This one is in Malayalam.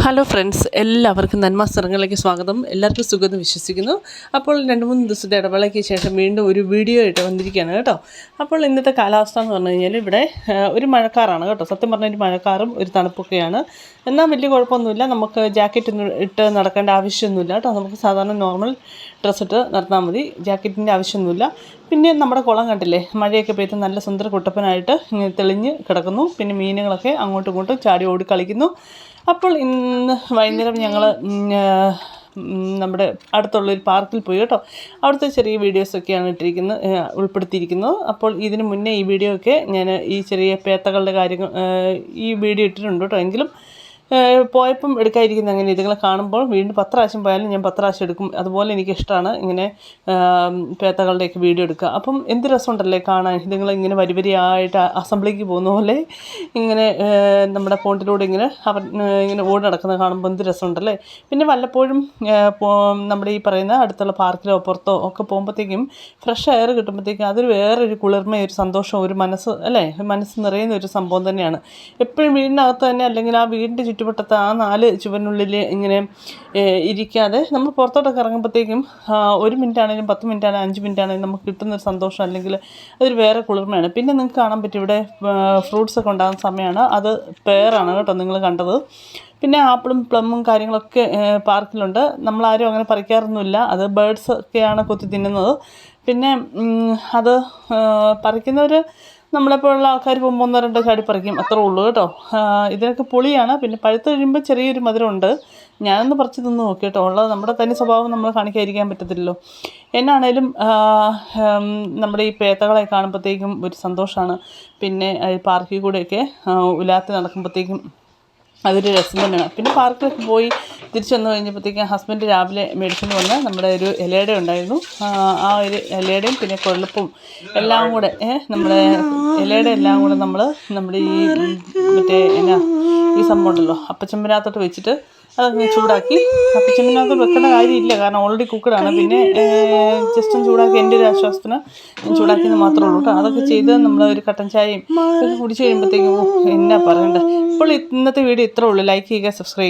ഹലോ ഫ്രണ്ട്സ്, എല്ലാവർക്കും നന്മാസ്ത്രങ്ങളിലേക്ക് സ്വാഗതം. എല്ലാവർക്കും സുഖമെന്ന് വിശ്വസിക്കുന്നു. അപ്പോൾ 2-3 ദിവസത്തെ ഇടവേളയ്ക്ക് ശേഷം വീണ്ടും ഒരു വീഡിയോ ആയിട്ട് വന്നിരിക്കുകയാണ് കേട്ടോ. അപ്പോൾ ഇന്നത്തെ കാലാവസ്ഥ എന്ന് പറഞ്ഞു കഴിഞ്ഞാൽ ഇവിടെ ഒരു മഴക്കാറാണ് കേട്ടോ. സത്യം പറഞ്ഞാൽ ഒരു മഴക്കാറും ഒരു തണുപ്പൊക്കെയാണ്. എന്നാൽ വലിയ കുഴപ്പമൊന്നുമില്ല. നമുക്ക് ജാക്കറ്റ് ഇട്ട് നടക്കേണ്ട ആവശ്യമൊന്നുമില്ല കേട്ടോ. നമുക്ക് സാധാരണ നോർമൽ ഡ്രസ്സ് ഇട്ട് നടന്നാൽ മതി. ജാക്കറ്റിൻ്റെ ആവശ്യമൊന്നുമില്ല. പിന്നെ നമ്മുടെ കുളം കണ്ടില്ലേ, മഴയൊക്കെ പെയ്ത് നല്ല സുന്ദര കുട്ടപ്പനായിട്ട് ഇങ്ങനെ തെളിഞ്ഞ് കിടക്കുന്നു. പിന്നെ മീനുകളൊക്കെ അങ്ങോട്ടും ഇങ്ങോട്ടും ചാടി ഓടി കളിക്കുന്നു. അപ്പോൾ ഇന്ന് വൈകുന്നേരം ഞങ്ങൾ നമ്മുടെ അടുത്തുള്ളൊരു പാർക്കിൽ പോയി കേട്ടോ. അവിടുത്തെ ചെറിയ വീഡിയോസൊക്കെയാണ് ഉൾപ്പെടുത്തിയിരിക്കുന്നത്. അപ്പോൾ ഇതിന് മുന്നേ ഈ വീഡിയോ ഒക്കെ ഞാൻ ഈ ചെറിയ പേത്തകളുടെ കാര്യങ്ങൾ ഈ വീഡിയോ ഇട്ടിട്ടുണ്ട് കേട്ടോ. എങ്കിലും പോയപ്പം എടുക്കാതിരിക്കുന്നത് അങ്ങനെ ഇതുങ്ങളെ കാണുമ്പോൾ വീണ്ടും 10 പ്രാവശ്യം പോയാലും ഞാൻ 10 പ്രാവശ്യം എടുക്കും. അതുപോലെ എനിക്കിഷ്ടമാണ് ഇങ്ങനെ പേത്തകളുടെയൊക്കെ വീഡിയോ എടുക്കുക. അപ്പം എന്ത് രസമുണ്ടല്ലേ കാണാൻ. ഇതുങ്ങളിങ്ങനെ വരിവരിയായിട്ട് അസംബ്ലിക്ക് പോകുന്ന പോലെ ഇങ്ങനെ നമ്മുടെ പോണ്ടിലൂടെ ഇങ്ങനെ ഓടി നടക്കുന്നത് കാണുമ്പോൾ എന്ത് രസമുണ്ടല്ലേ. പിന്നെ വല്ലപ്പോഴും നമ്മുടെ ഈ പറയുന്ന അടുത്തുള്ള പാർക്കിലോ പുറത്തോ ഒക്കെ പോകുമ്പോഴത്തേക്കും ഫ്രഷ് എയർ കിട്ടുമ്പോഴത്തേക്കും അതൊരു വേറൊരു കുളിർമയും ഒരു സന്തോഷവും ഒരു മനസ്സ് നിറയുന്ന ഒരു സംഭവം തന്നെയാണ്. എപ്പോഴും വീടിനകത്ത് തന്നെ അല്ലെങ്കിൽ ആ വീടിൻ്റെ ചുറ്റുവട്ടത്ത് ആ 4 ചുവരിനുള്ളിൽ ഇങ്ങനെ ഇരിക്കാതെ നമ്മൾ പുറത്തോട്ടൊക്കെ ഇറങ്ങുമ്പോഴത്തേക്കും 1 മിനിറ്റ് ആണെങ്കിലും 10 മിനിറ്റ് ആണെങ്കിലും 5 മിനിറ്റ് ആണെങ്കിലും നമുക്ക് കിട്ടുന്നൊരു സന്തോഷം അല്ലെങ്കിൽ അതൊരു വേറെ കുളിർമയാണ്. പിന്നെ നിങ്ങൾക്ക് കാണാൻ പറ്റും ഇവിടെ ഫ്രൂട്ട്സൊക്കെ ഉണ്ടാകുന്ന സമയമാണ്. അത് പേറാണ് കേട്ടോ നിങ്ങൾ കണ്ടത്. പിന്നെ ആപ്പിളും പ്ലമ്മും കാര്യങ്ങളൊക്കെ പാർക്കിലുണ്ട്. നമ്മളാരും അങ്ങനെ പറിക്കാറൊന്നുമില്ല. അത് ബേർഡ്സ് ഒക്കെയാണ് കൊത്തി തിന്നുന്നത്. പിന്നെ അത് പറിക്കുന്നവർ നമ്മളെപ്പോലുള്ള ആൾക്കാർ പോകുമ്പോൾ 1-2 ചാടി പറിക്കും, അത്രേ ഉള്ളൂ കേട്ടോ. ഇതിനൊക്കെ പുളിയാണ്. പിന്നെ പഴുത്ത് കഴിയുമ്പോൾ ചെറിയൊരു മധുരമുണ്ട്. ഞാനൊന്ന് പറിച്ച് തിന്ന് നോക്കി കേട്ടോ. ഉള്ളത് നമ്മുടെ തനി സ്വഭാവം നമ്മൾ കാണിക്കാതിരിക്കാൻ പറ്റത്തില്ലല്ലോ. എന്നാണേലും നമ്മുടെ ഈ പേത്തകളെ കാണുമ്പോഴത്തേക്കും ഒരു സന്തോഷമാണ്. പിന്നെ പാർക്കിൽ കൂടെയൊക്കെ ഉലാത്തി നടക്കുമ്പോഴത്തേക്കും അതൊരു രസം തന്നെയാണ്. പിന്നെ പാർക്കിലൊക്കെ പോയി തിരിച്ചു വന്നു കഴിഞ്ഞപ്പോഴത്തേക്കും ഹസ്ബൻഡ് രാവിലെ മേടിച്ചുകൊണ്ട് വന്ന് നമ്മുടെ ഒരു ഇലയുടെ ഉണ്ടായിരുന്നു. ആ ഒരു ഇലയുടെയും പിന്നെ കൊഴുപ്പും എല്ലാം കൂടെ നമ്മുടെ ഇലയുടെ എല്ലാം കൂടെ നമ്മുടെ ഈ ഈ സംഭവം ഉണ്ടല്ലോ അപ്പച്ചമ്പതിനകത്തോട്ട് വെച്ചിട്ട് അതങ്ങ് ചൂടാക്കി. അപ്പച്ചമ്പതിനകത്ത് വെക്കേണ്ട കാര്യമില്ല, കാരണം ഓൾറെഡി കുക്കഡാണ്. പിന്നെ ജസ്റ്റ് ഒന്ന് ചൂടാക്കി എൻ്റെ ഒരു ആശ്വാസത്തിന് ഞാൻ ചൂടാക്കിയെന്ന് മാത്രമേ ഉള്ളൂ കേട്ടോ. അതൊക്കെ ചെയ്ത് നമ്മൾ ഒരു കട്ടൻ ചായയും ഒക്കെ കുടിച്ച് കഴിയുമ്പോഴത്തേക്കും എന്നാ പറയണ്ടേ. ഇപ്പോൾ ഇന്നത്തെ വീഡിയോ ഇത്രേ ഉള്ളൂ. ലൈക്ക് ചെയ്യുക, സബ്സ്ക്രൈബ് ചെയ്യുക.